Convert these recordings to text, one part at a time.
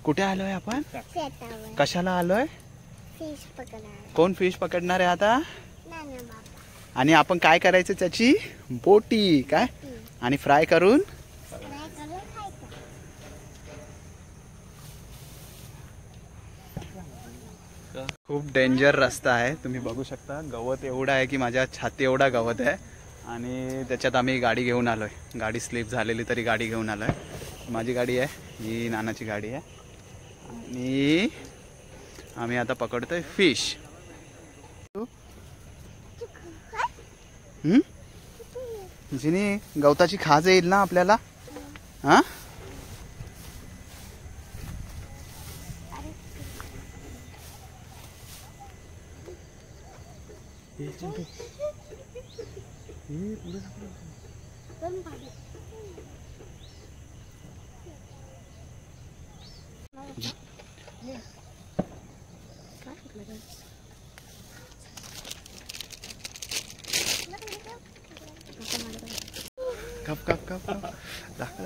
कुठे आलोय आपण? कशाला आलोय? फिश पकडायला. कोण फिश पकडणार आहे आता? आणि आपण काय करायचं त्याची बोटी काय आणि फ्राय करून खूप डेंजर रस्ता आहे. तुम्ही बघू शकता गवत एवढा आहे की माझ्या छाती एवढा गवत आहे आणि त्याच्यात आम्ही गाडी घेऊन आलोय. गाडी स्लिप झालेली तरी गाडी घेऊन आलोय. माझी गाडी आहे, ही नानाची गाडी आहे आणि आम्ही आता पकडतोय फिश. जिनी गवताची खाज येईल ना आपल्याला? हा कप कप कप दाखव.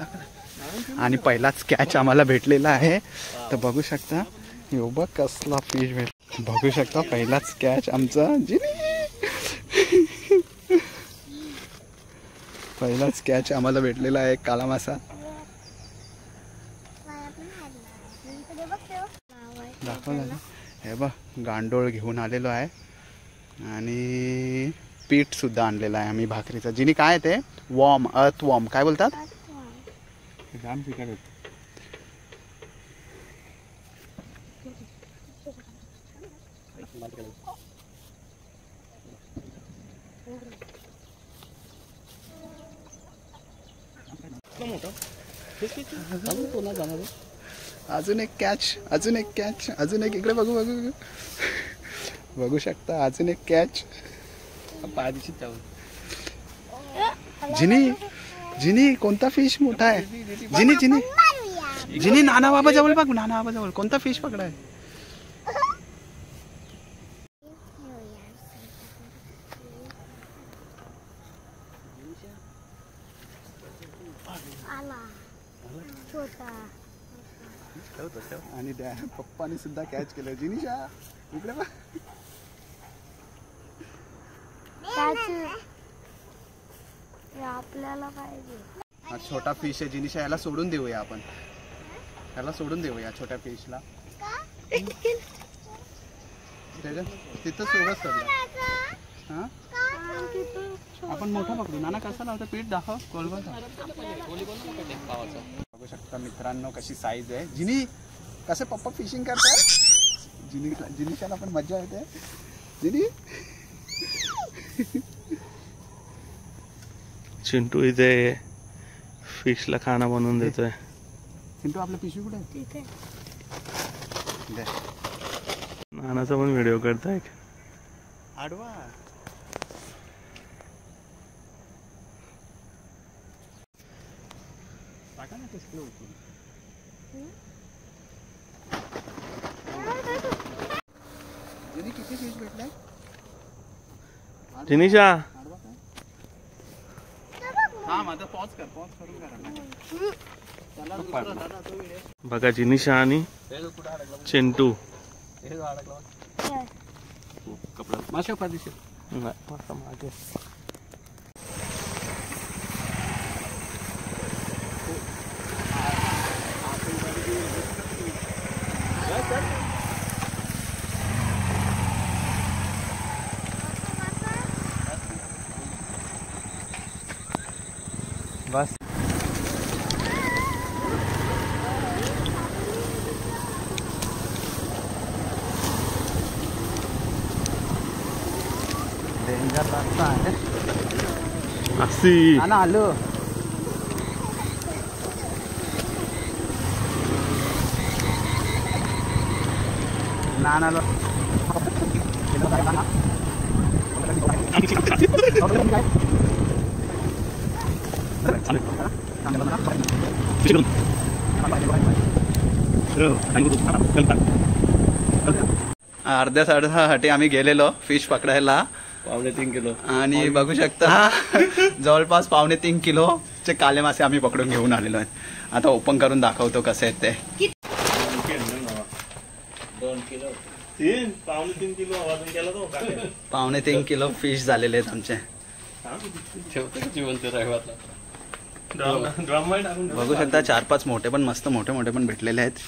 आणि पहिलाच कॅच आम्हाला भेटलेला आहे. तर बघू शकता एवढा कसला फिश भेट. बघू शकता पहिलाच कॅच आमचा. पहिलाच कॅच आम्हाला भेटलेला आहे काळा मासा. दाखवला हे बघ गांडोळ घेऊन आलेलो आहे आणि पीठ सुद्धा आणलेलं आहे आम्ही भाकरीचा. जिनी काय ते वॉर्म अर्थ वॉर्म काय बोलतात? अजून एक कॅच, अजून एक कॅच, अजून एक. इकडे बघू बघू बघू शकता अजून एक कॅच. जिनी जिनी कोणता फिश मोठा आहे? जिनी जिनी जिनी नाना बाबा जवळ बघ. नाना बाबा जवळ कोणता फिश पकडाय? आणि पप्पानी सुद्धा कॅच केलं. जिनीशा इकडे बघ. आपल्याला पाहिजे. हा छोटा फिश आहे जिनीशा. याला सोडून देऊया आपण. याला सोडून देऊया छोट्या फिशला. तिथं सोबत सगळं. हा आपण मोठा पकडू. नाना कसा लावतो पीठ दाखव. कोलबल बघू शकता मित्रांनो कशी साईज आहे. जिनी कसे पप्पा फिशिंग करतात. जिनीशाला पण मजा येते. जिनी चिंटू इथे फिशला खाना बनवून देतोय. चिंटू आपलं पिशवी कुठे आहे? नानाचा पण व्हिडिओ करताय. आडवा टाका ना कसं होतं. जिनी किती फिश भेटलाय? जिनीशा हा माझा पॉज करून करा. बघा जिनीशा आणि चिंटू. माशा पाहिजे. बस डेंजर रस्ता आहे. असी नाना आलो. नानाला अर्ध्या साडेसाठी आम्ही गेलेलो फिश पकडायला 3.5 किलो. आणि बघू शकता जवळपास 2.5 किलोचे काले मासे आम्ही पकडून घेऊन आलेलो आहेत. आता ओपन करून दाखवतो कसे आहेत ते. 3.5 किलो आवाज केला तो 2.5 किलो फिश झालेले आहेत आमचे. जिवंत राहिवातला. बघू शकता 4-5 मोठे पण मस्त मोठे मोठे पण भेटलेले आहेत.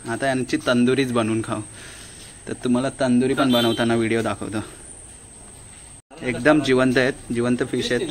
आता यांची तंदुरीच बनवून खाऊ. तर तुम्हाला तंदुरी पण बनवताना व्हिडिओ दाखवतो. एकदम जिवंत आहेत, जिवंत फिश आहेत.